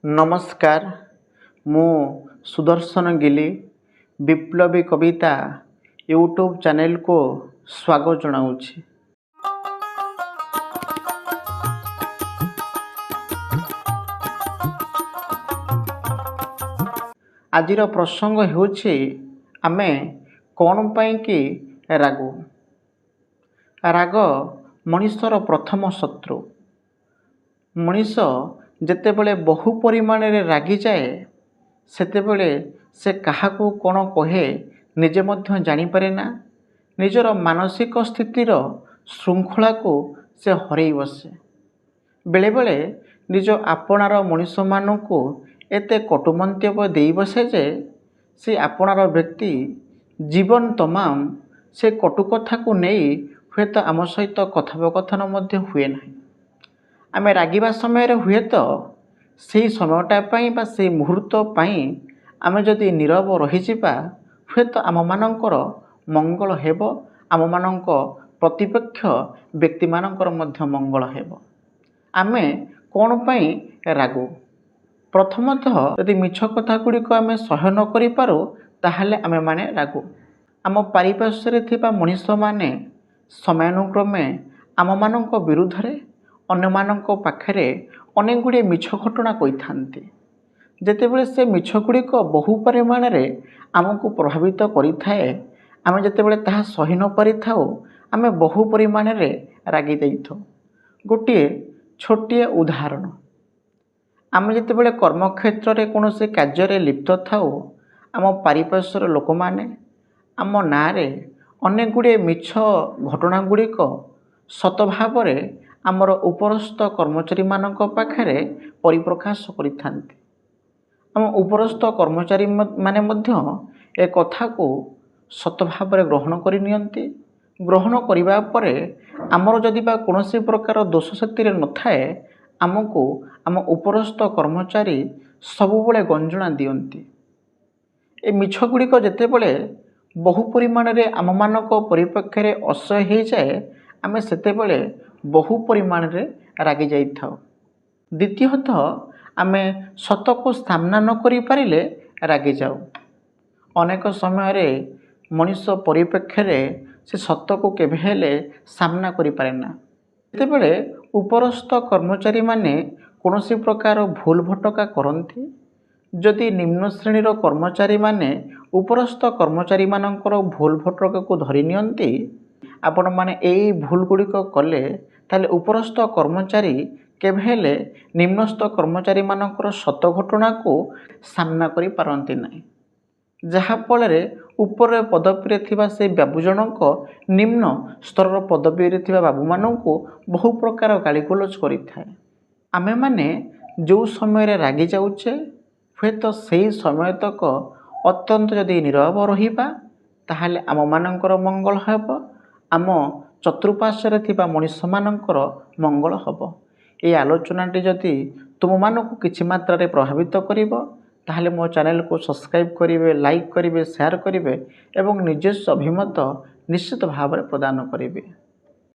नमस्कार मु सुदर्शन गिली विप्लवी कविता यूट्यूब चैनल को स्वागत जनाऊँगी। आजिर प्रसंग होछि आमे कौन पाई कि रागु। राग मनुष्यर प्रथम शत्रु। मनीष जेतेबेले बहु परिमाण रे रागी जाए सेतेबेले से काहाकू कौन कहे निजे मध्य जानी पारे ना। निजर मानसिक स्थितिर श्रृंखला को से हरई बसे। बेले बेले निज आपणार मनीष मानू एते कटु मंतव्य दे बसे जे से आपणार व्यक्ति जीवन तमाम से कटु कथा को नहीं हुए तो आम सहित कथोपकथन मध्य हुए ना। आमे रागिबा समय हुए तो से समयटा पाई बा से मुहूर्त पाई आमे जदि नीरव रहीजिबा हुए तो आम मानकर मंगल हेब, आम मानक प्रतिपक्ष व्यक्ति मानकर मध्य मंगल हेब। आमे कौन पाई रागु। प्रथमतः यदि मिछ कथा गुड़िक आमे सह्य न करि पारो ताहले आमे माने रागु। आम पारिपार्श्वरे थिबा मनीष माने समयानुक्रमे आम मानक विरुद्ध रे अन्य मानक पाखरे अनेक गुड़े मिछ घटना कही थांती। जेतेबेले से मिछ गुड़िक बहु परिमाण रे आमको प्रभावित करिथाए, आमे जेतेबेले ताहा सही न परिथाओ आमे बहु परिमाण रे रागी जाइथो। गोटे छोटिए उदाहरण, आमे जेतेबेले कर्मक्षेत्र रे कोनोसी कार्य रे लिप्त थाओ आम पारिपार्श्वर लोक माने आम ना रे अनेक गुड़े मिछ घटना गुड़िक सत भाव रे आमर उपरस्थ कर्मचारी मानक पाखरे परिप्रकाश करिथांती। आम उपरस्थ कर्मचारी माने मध्य ए कथा को सत भाव रे ग्रहण करि नियंती। ग्रहण करिबा परे आमर जदि बा कोनोसी प्रकार दोष सतिरे न थाए आमको आम उपरस्थ कर्मचारी सबुबले गंजना दियंती। ए मिछ गुड़िक जेतेबेले बहु परिमाण रे आम मानक परिपक्ष रे असह्य हो जाए आमे सेतेबेले बहु परिमाण रे रागी जाई थाओ। द्वितीयतः आमे सत को सामना न करि पारिले रागी जाऊ। अनेक समय रे मनुष्य परिप्रेक्ष्य रे से सत को केबे हेले सामना करि पारे ना। जेतेबेले उपरस्थ कर्मचारी माने कोनोसी प्रकार भूल भटका करंती, जदि निम्न श्रेणीर कर्मचारी माने उपरस्थ कर्मचारी मानकर भूल भटका को धरि नियंती, आपण माने एई भूल गुड़िक कले ताले उपरस्थ कर्मचारी केबे हेले निम्नस्थ कर्मचारी मानकर सत घटना को सामना करि पारंती नाही। जहा फलरे ऊपर पदवी रे थिबा से बाबू जनक निम्न स्तर पदवी रे थिबा बाबू माननको बहु प्रकार गाली गलौज करिथाए। आमे माने जो समय रे रागी जाउछे हुए तो सही समय तक अत्यंत जदि नीरव रहिबा ताहाले आम मानकर मंगल हेब, आम चतुर्पार्श्वरे थिबा मनीष मानकर मंगल हब। ये आलोचनाटी जदि तुम मानक किछि मात्रा रे प्रभावित करिवो ताहाले मो चैनल को सब्सक्राइब करिवे, लाइक करिवे, शेयर करिवे एवं निजस्व अभिमत निश्चित भाव प्रदान करिवे।